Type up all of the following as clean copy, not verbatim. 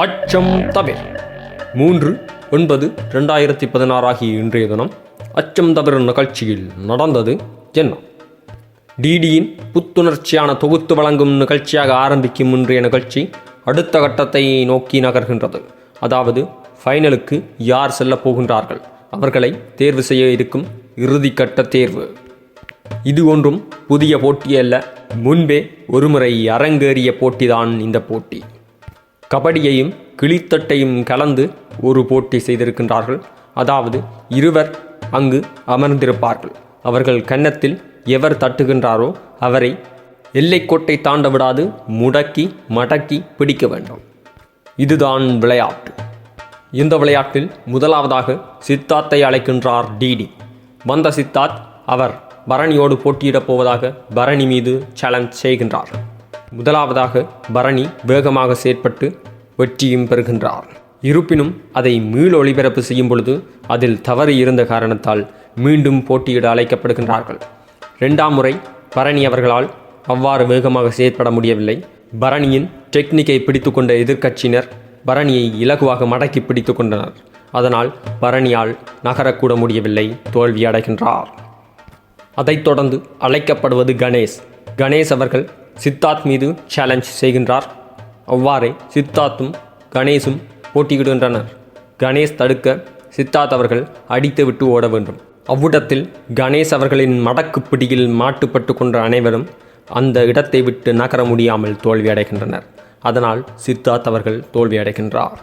அச்சம் தவிர 3/9/2016 ஆகிய இன்றைய தினம் அச்சம் தவிர நிகழ்ச்சியில் நடந்தது என்ன? டிடியின் புத்துணர்ச்சியான தொகுத்து வழங்கும் நிகழ்ச்சியாக ஆரம்பிக்கும் இன்றைய நிகழ்ச்சி அடுத்த கட்டத்தை நோக்கி நகர்கின்றது. அதாவது ஃபைனலுக்கு யார் செல்ல போகின்றார்கள், அவர்களை தேர்வு செய்ய இருக்கும் இறுதிக்கட்ட தேர்வு. இது ஒன்றும் புதிய போட்டி அல்ல, முன்பே ஒருமுறை அரங்கேறிய போட்டிதான் இந்த போட்டி. கபடியையும் கிளித்தட்டையும் கலந்து ஒரு போட்டி செய்திருக்கின்றார்கள். அதாவது இருவர் அங்கு அமர்ந்திருப்பார்கள். அவர்கள் கன்னத்தில் எவர் தட்டுகின்றாரோ அவரை எல்லைக்கோட்டை தாண்ட விடாது முடக்கி மடக்கி பிடிக்க வேண்டும். இதுதான் விளையாட்டு. இந்த விளையாட்டில் முதலாவதாக சித்தார்த்தை அழைக்கின்றார் டிடி. வந்த சித்தார்த் அவர் பரணியோடு போட்டியிடப் போவதாக பரணி மீது சேலஞ்ச் செய்கின்றார். முதலாவதாக பரணி வேகமாக செயற்பட்டு வெற்றியும் பெறுகின்றார். இருப்பினும் அதை மீள் ஒளிபரப்பு செய்யும் பொழுது அதில் தவறு இருந்த காரணத்தால் மீண்டும் போட்டியிட அழைக்கப்படுகின்றார்கள். 2ஆம் முறை பரணி அவர்களால் அவ்வாறு வேகமாக செயற்பட முடியவில்லை. பரணியின் டெக்னிக்கை பிடித்து கொண்ட எதிர்க்கட்சியினர் பரணியை இலகுவாக மடக்கி பிடித்து கொண்டனர். அதனால் பரணியால் நகரக்கூட முடியவில்லை, தோல்வி அடைகின்றார். அதைத் தொடர்ந்து அழைக்கப்படுவது கணேஷ். கணேஷ் அவர்கள் சித்தார்த் மீது சேலஞ்ச் செய்கின்றார். அவ்வாறே சித்தார்த்தும் கணேஷும் போட்டியிடுகின்றனர். கணேஷ் தடுக்க சித்தார்த் அவர்கள் அடித்துவிட்டு ஓட வேண்டும். அவ்விடத்தில் கணேஷ் அவர்களின் மடக்கு பிடியில் மாட்டுப்பட்டு கொண்ட அனைவரும் அந்த இடத்தை விட்டு நகர முடியாமல் தோல்வி அடைகின்றனர். அதனால் சித்தார்த் அவர்கள் தோல்வி அடைகின்றார்.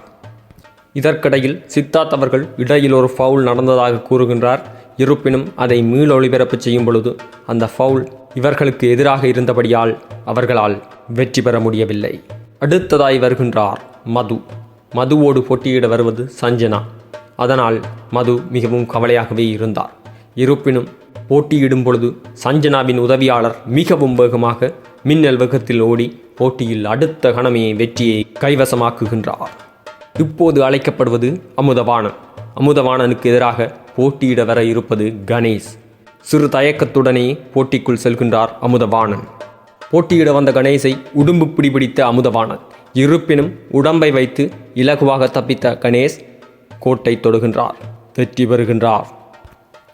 இதற்கிடையில் சித்தார்த் அவர்கள் இடையில் ஒரு ஃபவுல் நடந்ததாக கூறுகின்றார். இருப்பினும் அதை மீள் ஒளிபரப்பு செய்யும் பொழுது அந்த ஃபவுல் இவர்களுக்கு எதிராக இருந்தபடியால் அவர்களால் வெற்றி பெற முடியவில்லை. அடுத்ததாய் வருகின்றார் மது. மதுவோடு போட்டியிட வருவது சஞ்சனா. அதனால் மது மிகவும் கவலையாகவே இருந்தார். இருப்பினும் போட்டியிடும் பொழுது சஞ்சனாவின் உதவியாளர் மிகவும் வேகமாக மின்னல் வேகத்தில் ஓடி போட்டியில் அடுத்த கணமே வெற்றியை கைவசமாக்குகின்றார். இப்போது அழைக்கப்படுவது அமுதவாணன். அமுதவாணனுக்கு எதிராக போட்டியிட வர இருப்பது கணேஷ். சிறு தயக்கத்துடனே போட்டிக்குள் செல்கின்றார் அமுதவாணன். போட்டியிட வந்த கணேஷை உடும்பு பிடிபிடித்த அமுதவாணன். இருப்பினும் உடம்பை வைத்து இலகுவாக தப்பித்த கணேஷ் கோட்டை தொடுகின்றார், வெற்றி பெறுகின்றார்.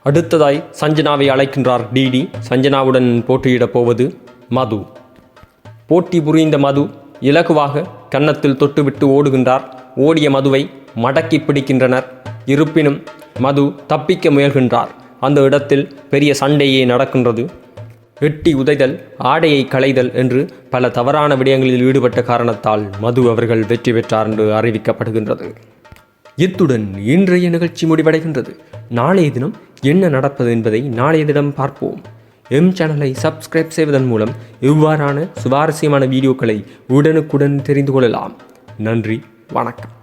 அடுத்ததாய் சஞ்சனாவை அழைக்கின்றார் டிடி. சஞ்சனாவுடன் போட்டியிடப் போவது மது. போட்டி புரிந்த மது இலகுவாக கன்னத்தில் தொட்டுவிட்டு ஓடுகின்றார். ஓடிய மதுவை மடக்கி பிடிக்கின்றனர். இருப்பினும் மது தப்பிக்க முயல்கின்றார். அந்த இடத்தில் பெரிய சண்டையே நடக்கின்றது. எட்டி உதைதல், ஆடையை களைதல் என்று பல தவறான விடயங்களில் ஈடுபட்ட காரணத்தால் மது அவர்கள் வெற்றி பெற்றார் என்று அறிவிக்கப்படுகின்றது. இத்துடன் இன்றைய நிகழ்ச்சி முடிவடைகின்றது. நாளைய தினம் என்ன நடப்பது என்பதை நாளைய தினம் பார்ப்போம். எம் சேனலை சப்ஸ்கிரைப் செய்வதன் மூலம் இவ்வாறான சுவாரஸ்யமான வீடியோக்களை உடனுக்குடன் தெரிந்து கொள்ளலாம். நன்றி, வணக்கம்.